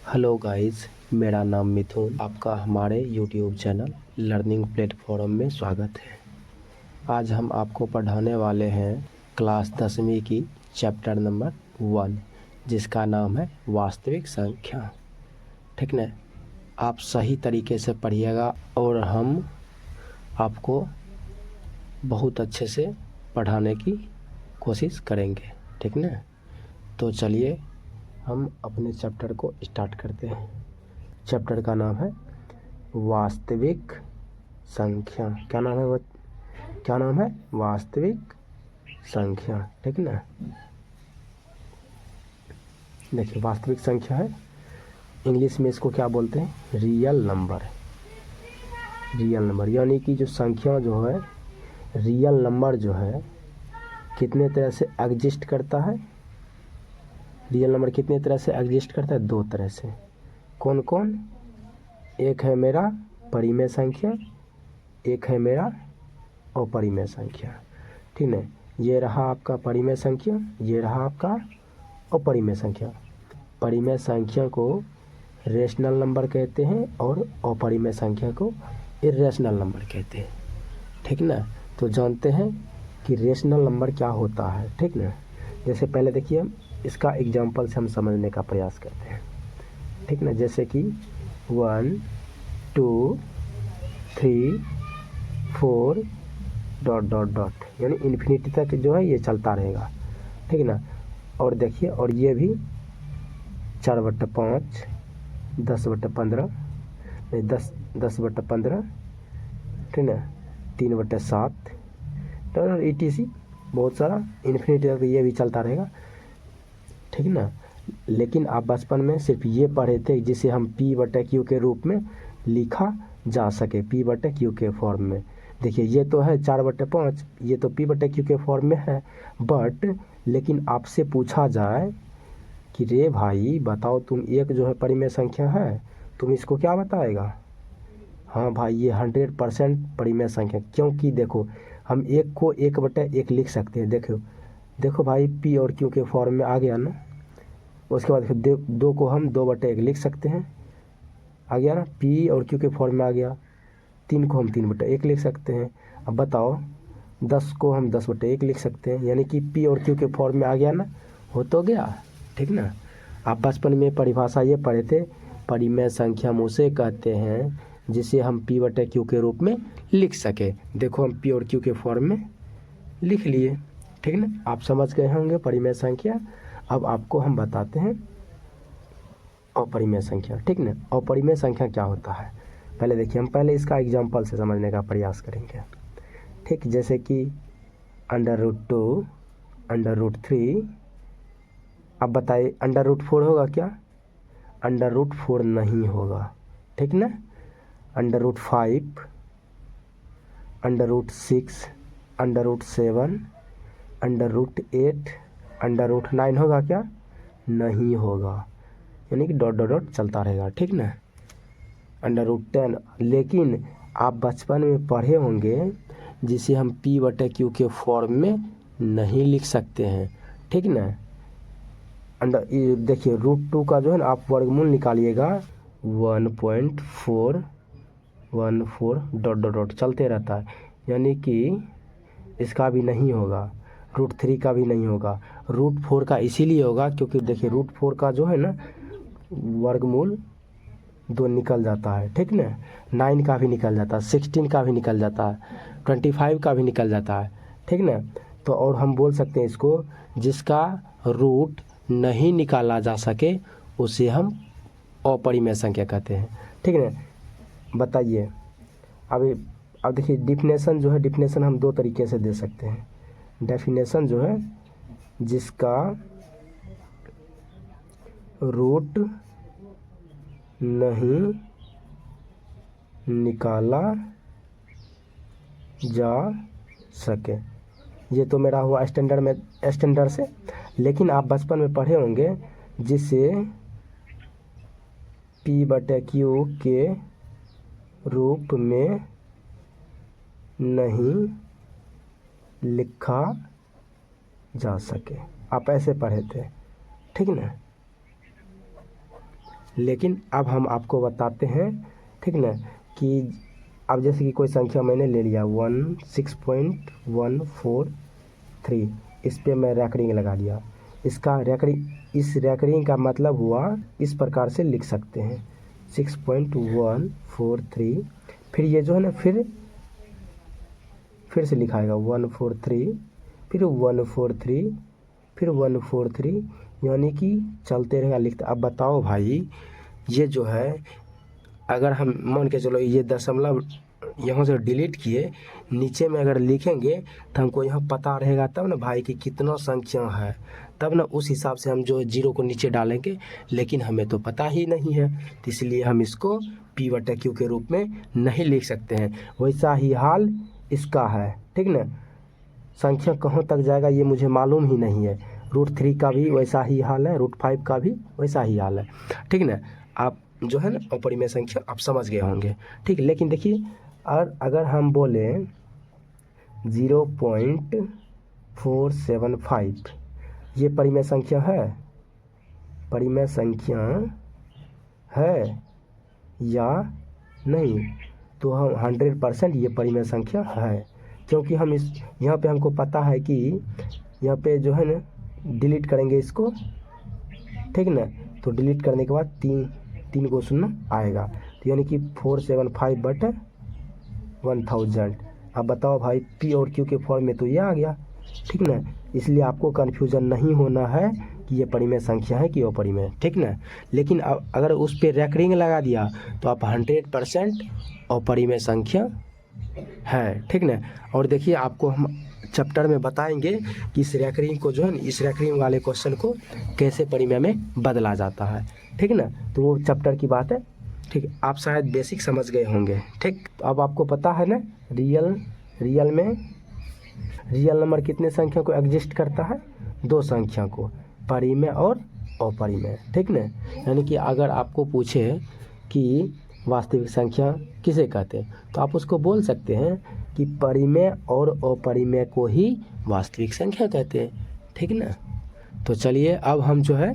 Hello guys, मेरा नाम मिथुन। आपका हमारे यूट्यूब चैनल लर्निंग प्लेटफॉर्म में स्वागत है। आज हम आपको पढ़ाने वाले हैं क्लास 10वीं की चैप्टर नंबर 1, जिसका नाम है वास्तविक संख्या। ठीक ना? आप सही तरीके से पढ़िएगा और हम आपको बहुत अच्छे से पढ़ाने की कोशिश करेंगे। ठीक ना? तो चलिए हम अपने चैप्टर को स्टार्ट करते हैं। चैप्टर का नाम है वास्तविक संख्या। क्या नाम है? वास्तविक संख्या। ठीक ना? देखिए, वास्तविक संख्या है, इंग्लिश में इसको क्या बोलते हैं? Real number. रियल नंबर यानी कि जो संख्या जो है, रियल नंबर जो है, कितने तरह से एग्जिस्ट करता है? रियल नंबर कितने तरह से एग्जिस्ट करता है? 2 तरह से। कौन कौन? एक है मेरा परिमेय संख्या, एक है मेरा अपरिमेय संख्या। ठीक है, ये रहा आपका परिमेय संख्या, ये रहा आपका अपरिमेय संख्या। परिमेय संख्या को रेशनल नंबर कहते हैं और अपरिमेय संख्या को इर्रेशनल नंबर कहते हैं। ठीक ना? तो जानते हैं कि रेशनल नंबर क्या होता है। ठीक ना? जैसे पहले देखिए, इसका एग्जाम्पल से हम समझने का प्रयास करते हैं। ठीक ना? जैसे कि 1 2 3 4 ... यानी इन्फिनिटी तक जो है ये चलता रहेगा। ठीक है ना? और देखिए, और ये भी 4/5, 10/15, 10/15, ठीक ना, 3/7, तो ETC बहुत सारा इन्फिनिटी तक ये भी चलता रहेगा। ठीक ना? लेकिन आप बचपन में सिर्फ ये पढ़े थे जिसे हम P/Q के रूप में लिखा जा सके, P/Q के फॉर्म में। देखिए, ये तो है 4/5, ये तो P/Q के फॉर्म में है। बट लेकिन आपसे पूछा जाए कि रे भाई बताओ, तुम एक जो है परिमेय संख्या है, तुम इसको क्या बताएगा? हाँ भाई, ये 100% परिमेय संख्या, क्योंकि देखो हम एक को 1/1 लिख सकते हैं। देखो भाई, P और Q के फॉर्म में आ गया ना। उसके बाद फिर 2 को हम 2/1 लिख सकते हैं, आ गया ना। P और Q के फॉर्म में आ गया। 3 को हम 3/1 लिख सकते हैं। अब बताओ, 10 को हम 10/1 लिख सकते हैं, यानी कि P और Q के फॉर्म में आ गया ना, हो तो गया। ठीक ना? आप बचपन में परिभाषा ये पढ़े थे, परिमेय संख्या हम उसे कहते हैं जिसे हम P/Q के रूप में लिख सके। देखो, हम P और Q के फॉर्म में लिख लिए। ठीक ना? आप समझ गए होंगे परिमेय संख्या। अब आपको हम बताते हैं अपरिमेय संख्या। ठीक ना? अपरिमेय संख्या क्या होता है, पहले देखिए, हम पहले इसका एग्जाम्पल से समझने का प्रयास करेंगे। ठीक, जैसे कि √2, √3। अब बताइए, √4 होगा क्या? √4 नहीं होगा। ठीक ना? √5, √6, √7, √8, √9 होगा क्या? नहीं होगा, यानी कि ... चलता रहेगा। ठीक ना? √10, लेकिन आप बचपन में पढ़े होंगे जिसे हम P/Q के फॉर्म में नहीं लिख सकते हैं। ठीक ना? देखिए, √2 का जो है ना, आप वर्गमूल निकालिएगा, 1.414 ... चलते रहता है, यानी कि इसका भी नहीं होगा। √3 का भी नहीं होगा। √4 का इसीलिए होगा क्योंकि देखिए, √4 का जो है ना, वर्गमूल 2 निकल जाता है। ठीक ना? 9 का भी निकल जाता है, 16 का भी निकल जाता है, 25 का भी निकल जाता है। ठीक ना? तो और हम बोल सकते हैं इसको, जिसका रूट नहीं निकाला जा सके उसे हम अपरिमेय संख्या कहते हैं। ठीक है? बताइए, अब देखिए, डिफिनेशन जो है, डिफिनेशन हम 2 तरीके से दे सकते हैं। डेफिनेशन जो है, जिसका रूट नहीं निकाला जा सके, ये तो मेरा हुआ स्टैंडर्ड से। लेकिन आप बचपन में पढ़े होंगे जिसे P/Q के रूप में नहीं लिखा जा सके, आप ऐसे पढ़े थे। ठीक ना? लेकिन अब हम आपको बताते हैं, ठीक ना, कि अब जैसे कि कोई संख्या मैंने ले लिया 16.143, इस पे मैं रैकरिंग लगा दिया। इसका इस रैकरिंग का मतलब हुआ, इस प्रकार से लिख सकते हैं 6.143, फिर ये जो है ना फिर से लिखाएगा 143, फिर 143, फिर 143, यानी कि चलते रहेगा लिखते। अब बताओ भाई, ये जो है अगर हम मान के चलो ये दशमलव यहाँ से डिलीट किए, नीचे में अगर लिखेंगे तो हमको यहाँ पता रहेगा तब ना भाई कि कितना संख्या है, तब ना उस हिसाब से हम जो जीरो को नीचे डालेंगे, लेकिन हमें तो पता ही नहीं है, तो इसलिए हम इसको P/Q के रूप में नहीं लिख सकते हैं। वैसा ही हाल इसका है, ठीक ना, संख्या कहाँ तक जाएगा ये मुझे मालूम ही नहीं है। √3 का भी वैसा ही हाल है, √5 का भी वैसा ही हाल है, ठीक ना। आप जो है ना अपरिमेय संख्या आप समझ गए होंगे, ठीक। लेकिन देखिए, और अगर हम बोले 0.475, ये परिमेय संख्या है, परिमेय संख्या है या नहीं, तो हम 100% ये परिमेय संख्या है, क्योंकि हम इस यहाँ पे हमको पता है कि यहाँ पे जो है ना डिलीट करेंगे इसको, ठीक ना, तो डिलीट करने के बाद तीन को शून्य आएगा, तो यानी कि 475/1000। अब बताओ भाई, P और Q के फॉर्म में तो ये आ गया, ठीक ना। इसलिए आपको कन्फ्यूज़न नहीं होना है कि ये परिमेय संख्या है कि अपरिमेय, ठीक ना। लेकिन अब अगर उस पर रैकरिंग लगा दिया तो आप 100% अपरिमेय संख्या है, ठीक ना। और देखिए, आपको हम चैप्टर में बताएंगे कि इस रैकरिंग को जो है, इस रैकरिंग वाले क्वेश्चन को कैसे परिमेय में बदला जाता है, ठीक ना। तो वो चैप्टर की बात है, ठीक। आप शायद बेसिक समझ गए होंगे, ठीक। अब आपको पता है ना, रियल में रियल नंबर कितने संख्या को एग्जिस्ट करता है? 2 संख्या को, परिमेय और अपरिमेय, ठीक ना। यानी कि अगर आपको पूछे कि वास्तविक संख्या किसे कहते हैं, तो आप उसको बोल सकते हैं कि परिमेय और अपरिमेय को ही वास्तविक संख्या कहते हैं, ठीक ना। तो चलिए, अब हम जो है,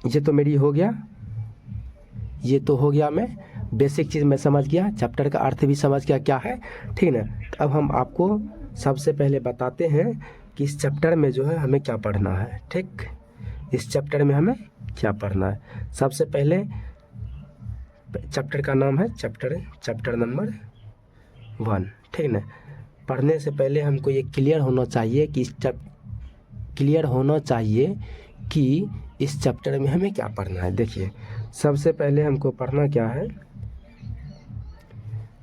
ये तो मेरी हो गया, ये तो हो गया, मैं बेसिक चीज़ मैं समझ गया, चैप्टर का अर्थ भी समझ गया क्या है, ठीक ना। अब हम आपको सबसे पहले बताते हैं कि इस चैप्टर में जो है हमें क्या पढ़ना है, ठीक। इस चैप्टर में हमें क्या पढ़ना है, सबसे पहले चैप्टर का नाम है चैप्टर नंबर 1, ठीक ना। पढ़ने से पहले हमको ये क्लियर होना चाहिए कि इस चैप्टर में हमें क्या पढ़ना है। देखिए, सबसे पहले हमको पढ़ना क्या है,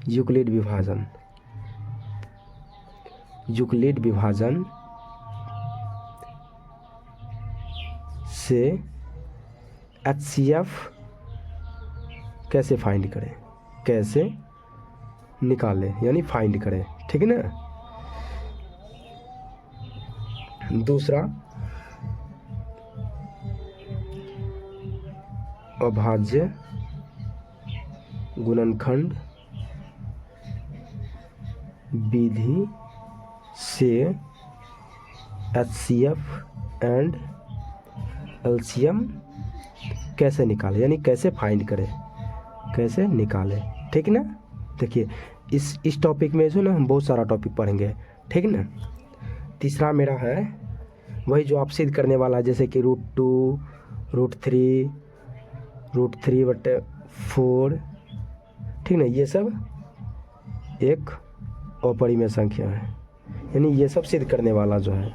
यूक्लिड विभाजन से HCF कैसे फाइंड करें, कैसे निकालें, यानी फाइंड करें, ठीक है ना। दूसरा, अभाज्य गुणनखंड विधि से HCF एंड LCM कैसे निकालें, यानी कैसे फाइंड करें, कैसे निकालें, ठीक ना। देखिए, इस टॉपिक में जो ना हम बहुत सारा टॉपिक पढ़ेंगे, ठीक ना। तीसरा मेरा है वही जो आप सिद्ध करने वाला, जैसे कि √2, √3, √3/4, ठीक ना, ये सब एक अपरिमेय संख्या है, यानी ये सब सिद्ध करने वाला जो है,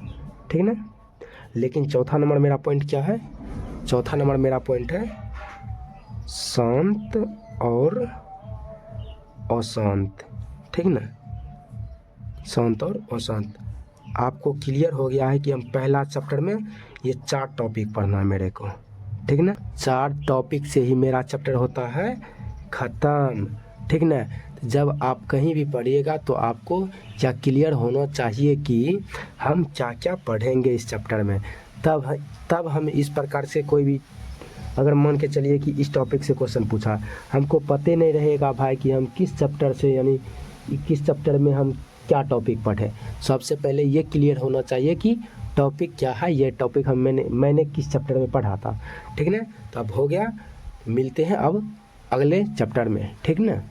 ठीक ना। लेकिन चौथा नंबर मेरा पॉइंट क्या है, चौथा नंबर मेरा पॉइंट है शांत और अशांत, ठीक ना, शांत और अशांत। आपको क्लियर हो गया है कि हम पहला चैप्टर में ये 4 टॉपिक पढ़ना है मेरे को, ठीक ना। 4 टॉपिक से ही मेरा चैप्टर होता है ख़त्म, ठीक ना। जब आप कहीं भी पढ़िएगा तो आपको क्या क्लियर होना चाहिए कि हम क्या क्या पढ़ेंगे इस चैप्टर में, तब हम इस प्रकार से कोई भी, अगर मान के चलिए कि इस टॉपिक से क्वेश्चन पूछा, हमको पते नहीं रहेगा भाई कि हम किस चैप्टर से, यानी किस चैप्टर में हम क्या टॉपिक पढ़े। सबसे पहले ये क्लियर होना चाहिए कि टॉपिक क्या है, ये टॉपिक मैंने किस चैप्टर में पढ़ा था, ठीक ना। तो अब हो गया, मिलते हैं अब अगले चैप्टर में, ठीक ना।